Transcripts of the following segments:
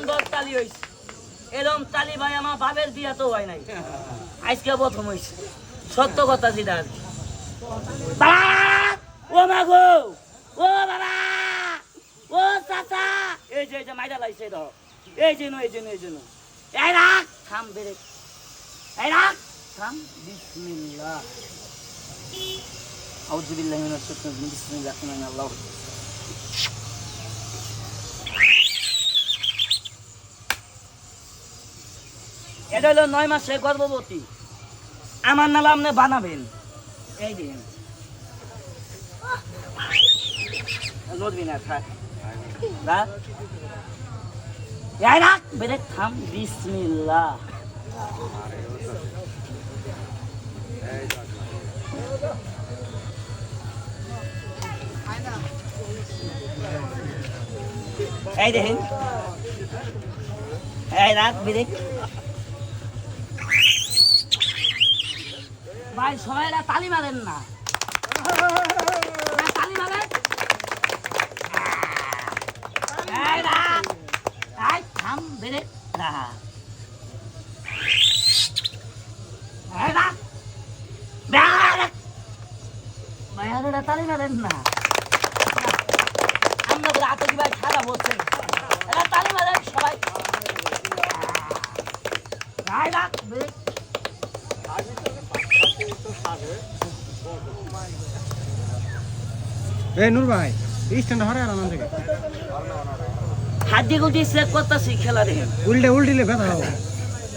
সুন্দর তালি হইছে এরকম তালি ভাই আমার বাপের বিয়া তো হয় নাই আজকে প্রথম হইছে সত্য কথা যেটা ও মা গো ও বাবা ও চাচা এই যে মাইরা লাইছে ধর এই যে এই রাখ থাম বেরে এই রাখ থাম বিসমিল্লাহ আউযু বিল্লাহি মিনাশ শাইতানির রাজিম বিসমিল্লাহির রহমানির রহিম এটা হলো 9 মাসের গর্ভবতী আমার নালা আপনি বানাবেন এই দিন নদী না থাক রাখ বেরে থাম বিসমিল্লাহ এই দেখেন এই রাখ বেরে ভাই সবাই তালি মারেন না তালি মারেন থাম বেরে তালি মারেন না আমরা বলে আতঙ্কি ভাই খারাপ বলছেন তালি মারেন সবাই নূর ভাই স্ট্যান্ড হরে আর থেকে হাড্ডি গুটি চেক করতেছি খেলা দেখেন উল্টিলে ব্যথা হবে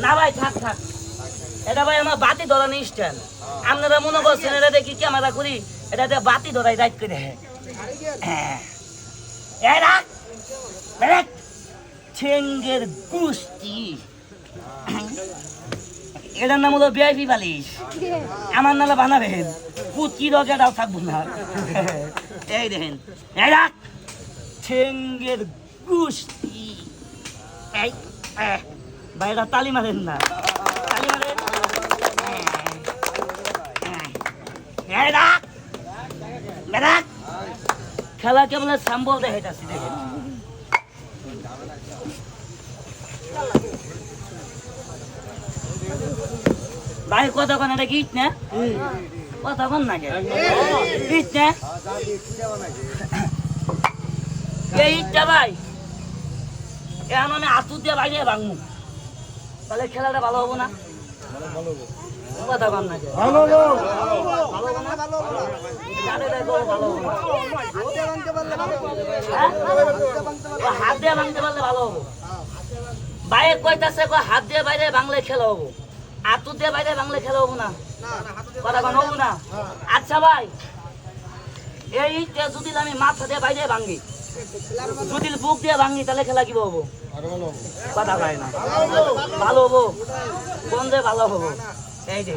না ভাই থাক এটা ভাই আমার বাতি ধরানি স্ট্যান্ড আপনারা মনে করছেন এটা দেখি ক্যামেরা করি এটা বাতি ধরাই রাইট করে ঠেঙ্গের গুষ্টি এটার নাম হলো ভিআইপি বালিশ আমার নালা বানাবেন পুচকি রকেটাও থাকবো না এই দেখেন ঠেঙ্গের গুষ্টি এই ভাইরা তালি মারেন না তালি মারেন খেলা কেমন সম্ভব দেখাইতেছি দেখেন ভাই কতক্ষণ এটা গীত না কতক্ষণ না গীত না এই ইটটা ভাই এখন আমি আতুর দিয়ে বাইরে ভাঙবো তাহলে খেলাটা ভালো হবো না কতক্ষণ না হাত দিয়ে ভাঙতে পারলে ভালো হবো বাইরে কইতাছে হাত দিয়ে বাইরে ভাঙলে খেলা হবো আতুর দিয়ে বাইরে ভাঙলে খেলা হবো না কতক্ষণ হবো না আচ্ছা ভাই এই যদি আমি মাথা দিয়ে বাইরে ভাঙি যদি বুক দিয়ে ভাঙি তাহলে খেলা কি হবো কথা পায় না ভালো হবো কোন যে ভালো হবো এই যে